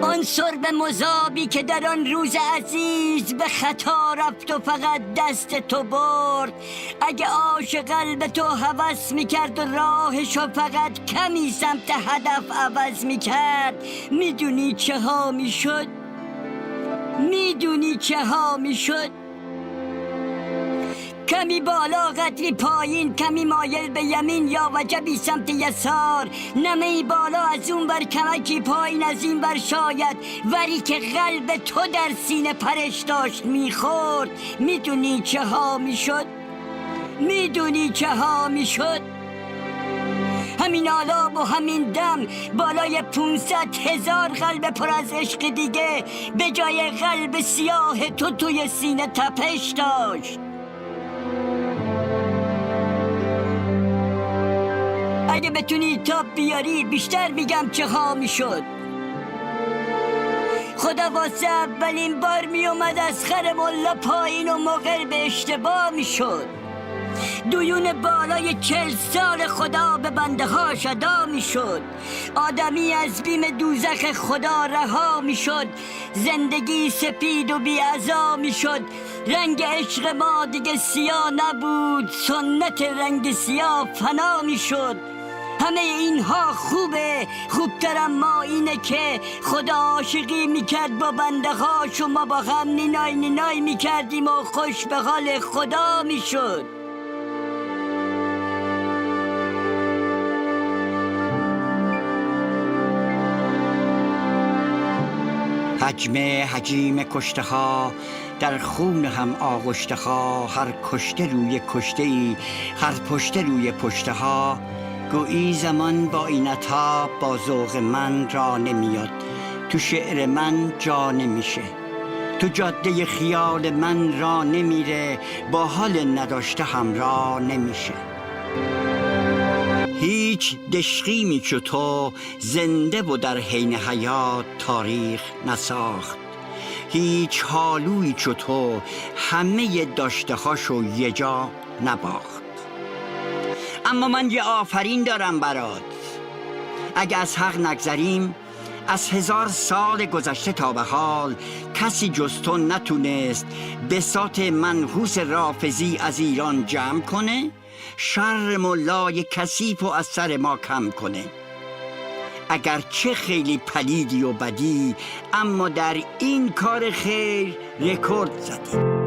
آن سرب مذابی که در آن روز عزیز به خطا رفت و فقط دست تو برد، اگه آش قلب تو هوس میکرد و راهشو فقط کمی سمت هدف عوض میکرد، میدونی چه ها میشد؟ میدونی چه ها میشد؟ کمی بالا قدری پایین، کمی مایل به یمین یا وجبی سمت یسار، نمهی بالا از اون بر کمکی پایین از این بر شاید، وری که قلب تو در سینه پرش داشت میخورد. میدونی چه ها میشد؟ میدونی چه ها میشد؟ همین آلاب و همین دم بالای 500,000 قلب پر از عشق دیگه به جای قلب سیاه تو توی سینه تپش داشت. اگه بتونی تاب بیاری بیشتر میگم چه ها میشد. خدا واسه اولین بار میومد از خر ملا پایین و مقر به اشتباه میشد. دویون بالای 40 سال خدا به بنده هاش ادا میشد. آدمی از بیم دوزخ خدا رها میشد. زندگی سپید و بی عزا میشد. رنگ عشق ما دیگه سیاه نبود، سنت رنگ سیاه فنا میشد. همه اینها خوبه، خوبتر اما اینه که خدا عاشقی میکرد با بنده هاش و ما با هم نینای نینای میکردیم و خوش به حال خدا میشد. حجیم کشته ها در خون هم آغشته ها، هر کشته روی کشته ای، هر پشته روی پشته ها. گویی زمان با این عطا با ذوق من را نمیاد، تو شعر من جا نمیشه، تو جاده خیال من را نمیره، با حال نداشته همراه نمیشه. هیچ دشقیمی چو تو زنده و در حین حیات تاریخ نساخت، هیچ حالویی چو تو همه داشته هاشو یه جا نباخت. اما من یه آفرین دارم برات، اگه از حق نگذریم از 1000 سال گذشته تا به حال کسی جز تو نتونست بساط منحوس رافضی از ایران جمع کنه، شر ملای کثیف و از سر ما کم کنه. اگر چه خیلی پلیدی و بدی، اما در این کار خیر رکورد زدی.